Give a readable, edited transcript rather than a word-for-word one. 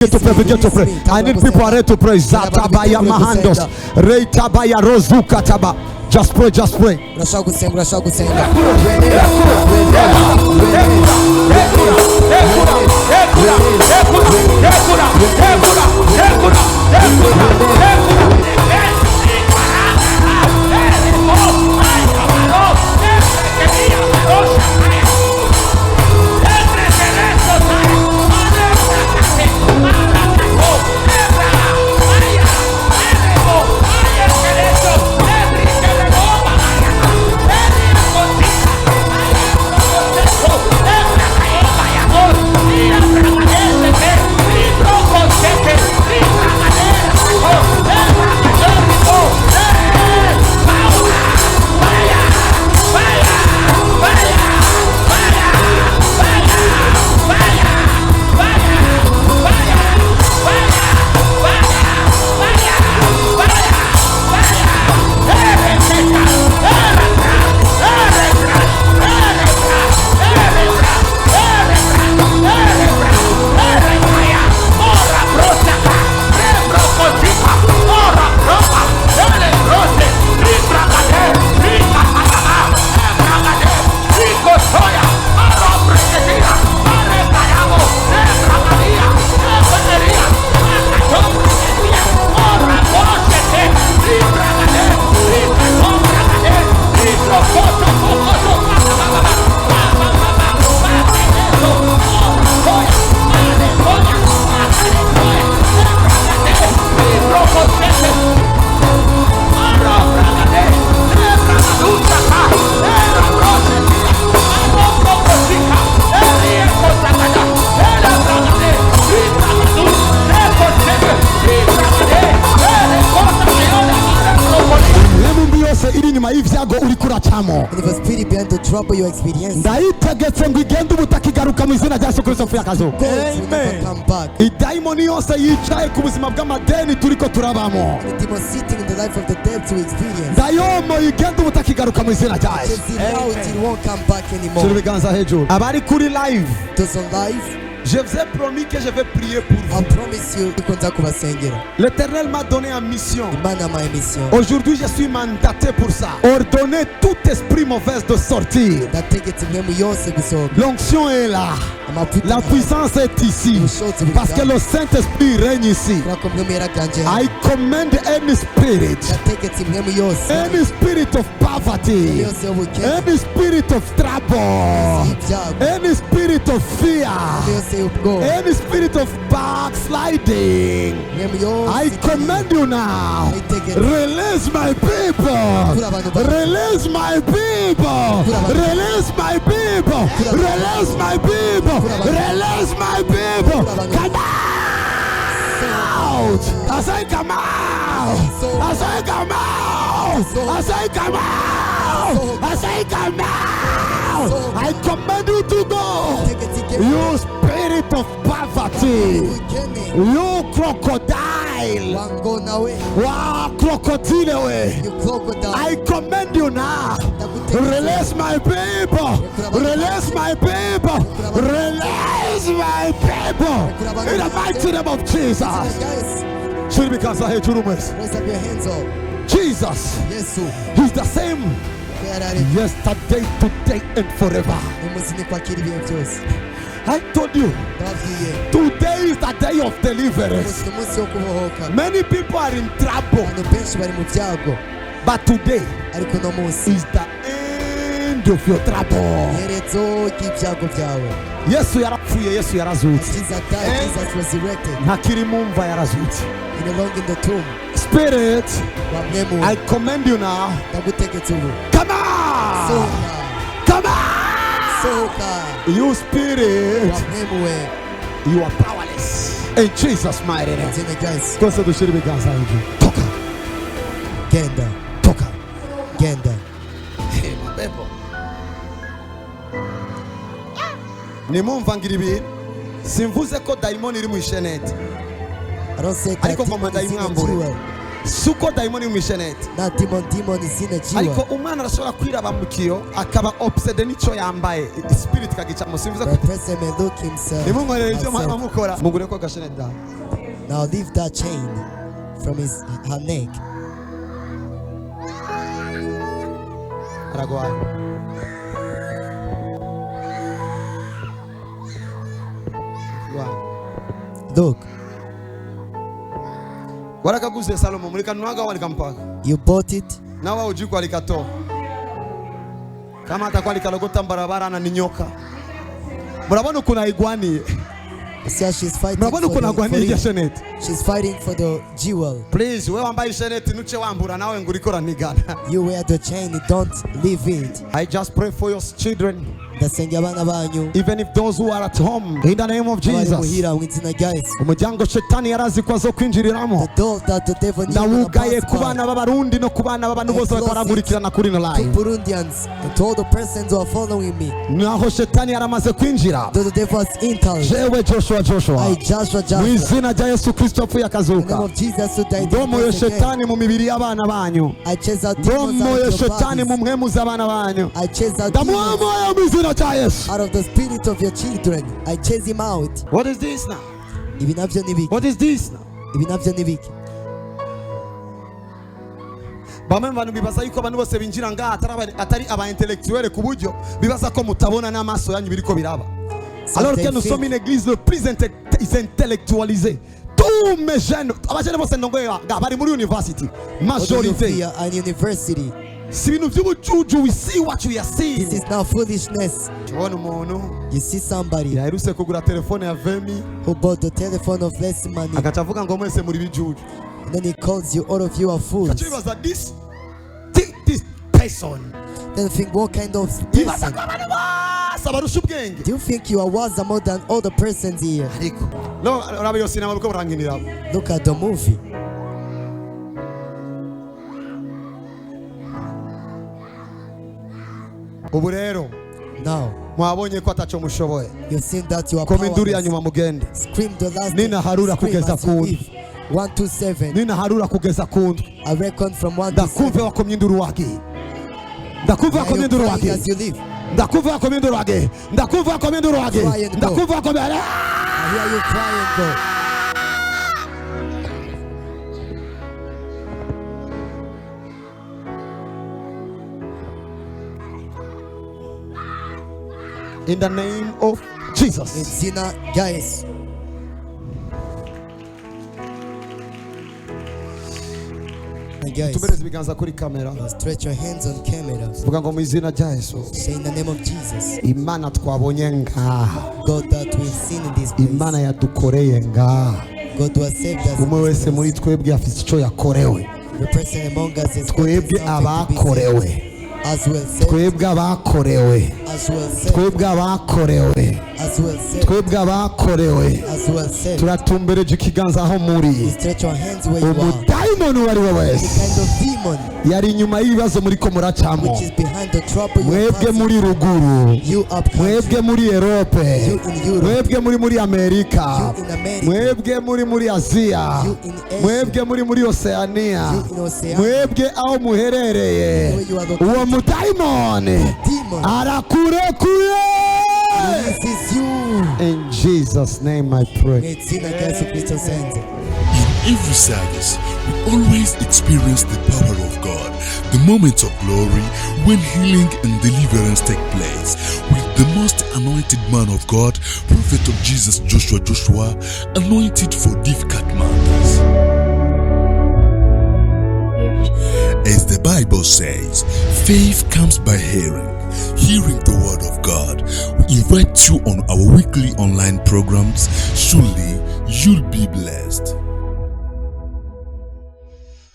Begin to pray. I need people ready to pray. Zatabaya Mahandos, Reitabaya Rozukataba. Just pray, just pray. If a spirit began to trouble your experience, go, will never come back. The demon sitting in the life of the dead to experience, it won't come back anymore. Those on live, je vous ai promis que je vais prier pour vous. L'Éternel m'a donné une mission. Aujourd'hui, je suis mandaté pour ça. Ordonner tout esprit mauvais de sortir. L'onction est là. La puissance est ici. Parce que le Saint-Esprit règne ici. I command any spirit. Any spirit of poverty. Any spirit of trouble. Any spirit of fear. Any spirit of backsliding, I command you now. Release my people. Release my people. Release my people. Release my people. Release my people. Come out. As I come out. As I come out. As I come out. As I come out. I command you to go. You spirit of poverty, you crocodile, wow, crocodile, I command you now. Release my people. Release my people. Release my people. In the mighty name of Jesus. Should because I hate you, raise up your hands up. Jesus, He's the same yesterday, today, and forever. I told you, today is the day of deliverance. Many people are in trouble, but today is the end of your trouble. Yesu yarapfuye, Yesu yarazutse. Ntakiri mu mva yarazutse. Spirit, I command you now. Come on! Come on! You spirit, you are powerless. In Jesus' mighty name. Cosa do shiri biganza hivi. Toka. Genda. Toka. Genda. Hey, mabebo. Nimumva ngiribi. Simvuze ko daimoni iri mu ishenete. I don't say ariko ngoma ndayimwambure. suko daimoni umishenete na demon izina ariko jiwa. umwana arashobora kwiraba mu kiyo akaba obsede n'icyo yambaye spirit kagica musimbiza The person may look himself. nimumwerere ibyo herself. mukora mugure ko gashenete da Now leave that chain from her neck. aragwaye Look, warakaguze Salomo muri kanuaga walikampaka you bought it. nawe ujiko alikatoa kama atakuwa likalogota barabara na ninyoka. Murabona ukuntu ayigwaniye. See how she's fighting Murabona ukuntu for agwaniye it. Jeanette. She's fighting for the jewel. Please, wewe wambaye Jeanette nuce wambura nawe ngurikora nigana. You wear the chain, don't leave it. I just pray for your children. Ndasengera abana banyu. Even if those who are at home, in the name of Jesus. Muhira mu izina rya Yesu. Umuryango shetani yarazi ko zo kwinjiriramo. The door that the devil knew Ndawugaye ku bana b'abarundi no ku bana b'abantu bose bakoragurikirana kuri no to live. Burundians and to all the persons who are following me. Naho shetani yaramaze kwinjira. To the devil has entered. Jewe Joshua. I Joshua. Mu izina rya Yesu Kristo apfuye In the name akazuka. of Jesus who died. Ndomoye shetani mu mibiri y'abana banyu. I chase out demons Ndomoye out of your shetani mu bodies. mpemu z'abana banyu. I chase out demons Ndamuhamoye mu izina rya Yesu. out of the spirit of your children. I chase him out. What is this now? Ibi navyo ni biki? What is this now? Ibi navyo ni biki? Bamwe mu bantu bibaza yuko abantu bose binjira ngaha atari aba intellectuel ku buryo bibaza ko mutabona n'amaso yanyu biriko biraba. Alors que nous sommes une église le plus intellectualisée. Tous mes jeunes, abajene bose ndongoye bari muri university. Majorité. An university. Si bintu by'ubucucu, we see what we are seeing. This is now foolishness. Tubona umuntu You see somebody yaherutse kugura telefone ya 20 who bought the telephone of less money, agaca avuga ngo mwese muri bijuju. and then he calls you, all of you are fools. Kachibaza this person. Then think, what kind of Bibaza person? ko abantu bose abarusha ubwenge. Do you think you are wiser more than all the persons here? Ariko no urabe yo sinema uko muranginira. Look at the movie. Ubu rero Now, mwabonye ko ataco mushoboye. you've seen that you are Koma induru ya powerless. nyuma mugende. Scream the last Nina harura scream kugeza as you ku leave. 127. Nina harura kugeza kundwe. I reckon from 1 to 7. Ndakumve wakomye induru wake. Ndakumve Are wakomye you induru crying wake. as you leave? Ndakumve wakomye induru wake. Ndakumve wakomye induru wake. Cry and go. Ndakumve wakomye. I hear you cry and go. In the name of Jesus. Izina rya Yesu. And guys, Tubereze ibiganza kuri kamera. stretch your hands on camera. Vuga ngo mu izina rya Yesu. Say in the name of Jesus. Imana twabonye ngaha. God that we've seen in this place. Imana yadukoreye ngaha. God who has saved us. Umwe wese muri twebwe afite icyo yakorewe. The person among us is Twebwe abakorewe. as well saved. Twebwe abakorewe. As well saved. Twebwe abakorewe. As well saved. Twebwe abakorewe. As well saved. Turatumbereje ikiganza aho muri. Stretch your hands where you are. Umudayimoni uwo ari we The wese kind of demon yari inyuma y'ibibazo muri ko muracamo. which is behind the trouble you are Mwebwe passing. muri ruguru. You up country. Mwebwe muri Europe. You in Europe. Mwebwe muri Amerika. You in America. Mwebwe muri Aziya. You in Asia. Mwebwe muri Oceania. You in Oceania. Mwebwe aho muherereye. Where you are located. Uwo mudayimoni Demon. arakurekuye. This is you. In Jesus' name I pray. Izina rya Yesu Kristo senze. In every service, we always experience the power of God, the moments of glory when healing and deliverance take place with the most anointed man of God, Prophet of Jesus Joshua, anointed for difficult matters. As the Bible says, faith comes by hearing the word of God. We invite you on our weekly online programs. Surely you'll be blessed.